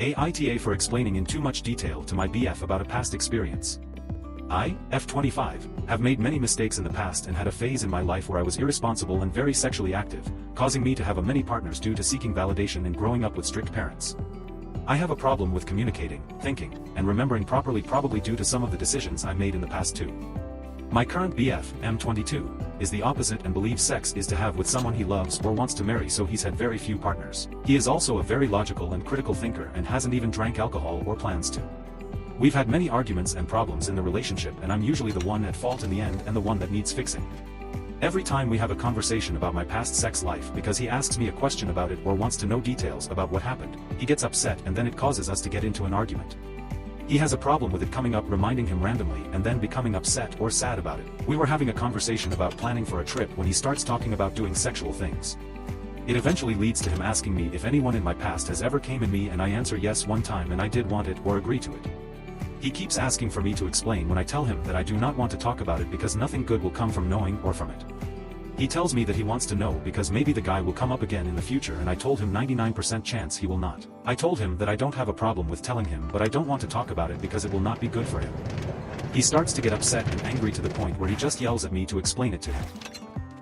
AITA for explaining in too much detail to my BF about a past experience. I, F25, have made many mistakes in the past and had a phase in my life where I was irresponsible and very sexually active, causing me to have many partners due to seeking validation and growing up with strict parents. I have a problem with communicating, thinking, and remembering properly, probably due to some of the decisions I made in the past too. My current BF, M22, is the opposite and believes sex is to have with someone he loves or wants to marry, so he's had very few partners. He is also a very logical and critical thinker and hasn't even drank alcohol or plans to. We've had many arguments and problems in the relationship, and I'm usually the one at fault in the end and the one that needs fixing. Every time we have a conversation about my past sex life because he asks me a question about it or wants to know details about what happened, he gets upset and then it causes us to get into an argument. He has a problem with it coming up, reminding him randomly and then becoming upset or sad about it. We were having a conversation about planning for a trip when he starts talking about doing sexual things. It eventually leads to him asking me if anyone in my past has ever came in me, and I answer yes one time and I did want it or agree to it. He keeps asking for me to explain when I tell him that I do not want to talk about it because nothing good will come from knowing or from it. He tells me that he wants to know because maybe the guy will come up again in the future, and I told him 99% chance he will not. I told him that I don't have a problem with telling him, but I don't want to talk about it because it will not be good for him. He starts to get upset and angry to the point where he just yells at me to explain it to him.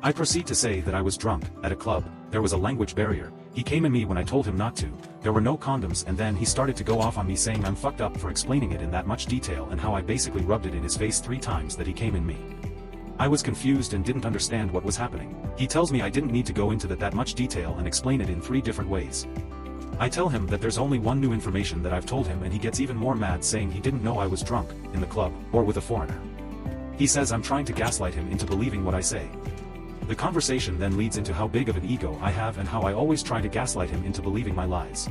I proceed to say that I was drunk, at a club, there was a language barrier, he came in me when I told him not to, there were no condoms, and then he started to go off on me saying I'm fucked up for explaining it in that much detail and how I basically rubbed it in his face 3 times that he came in me. I was confused and didn't understand what was happening. He tells me I didn't need to go into that much detail and explain it in 3 different ways. I tell him that there's only one new information that I've told him, and he gets even more mad, saying he didn't know I was drunk, in the club, or with a foreigner. He says I'm trying to gaslight him into believing what I say. The conversation then leads into how big of an ego I have and how I always try to gaslight him into believing my lies.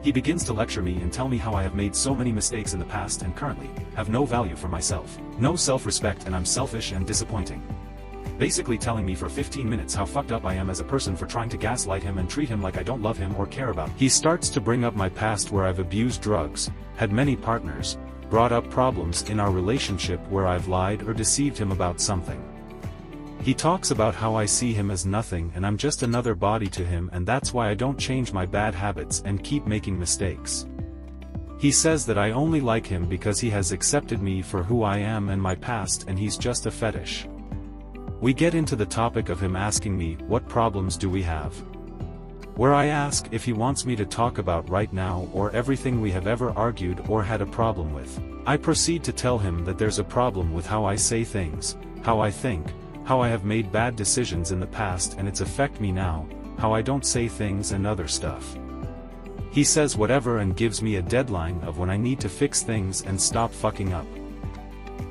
He begins to lecture me and tell me how I have made so many mistakes in the past and currently have no value for myself, no self-respect, and I'm selfish and disappointing. Basically telling me for 15 minutes how fucked up I am as a person for trying to gaslight him and treat him like I don't love him or care about him. He starts to bring up my past where I've abused drugs, had many partners, brought up problems in our relationship where I've lied or deceived him about something. He talks about how I see him as nothing and I'm just another body to him, and that's why I don't change my bad habits and keep making mistakes. He says that I only like him because he has accepted me for who I am and my past, and he's just a fetish. We get into the topic of him asking me, what problems do we have? Where I ask if he wants me to talk about right now or everything we have ever argued or had a problem with. I proceed to tell him that there's a problem with how I say things, how I think, how I have made bad decisions in the past and it's affect me now, how I don't say things and other stuff. He says whatever and gives me a deadline of when I need to fix things and stop fucking up.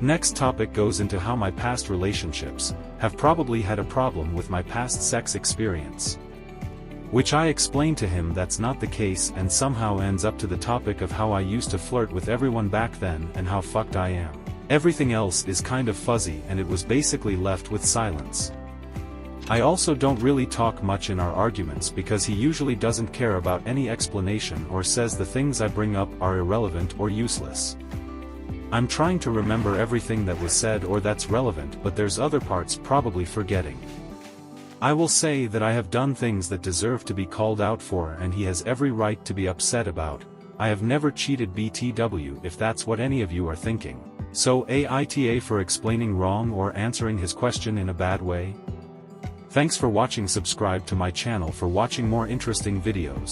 Next topic goes into how my past relationships have probably had a problem with my past sex experience, which I explain to him that's not the case, and somehow ends up to the topic of how I used to flirt with everyone back then and how fucked I am. Everything else is kind of fuzzy and it was basically left with silence. I also don't really talk much in our arguments because he usually doesn't care about any explanation or says the things I bring up are irrelevant or useless. I'm trying to remember everything that was said or that's relevant, but there's other parts probably forgetting. I will say that I have done things that deserve to be called out for and he has every right to be upset about. I have never cheated BTW, if that's what any of you are thinking. So AITA for explaining wrong or answering his question in a bad way? Thanks for watching. Subscribe to my channel for watching more interesting videos.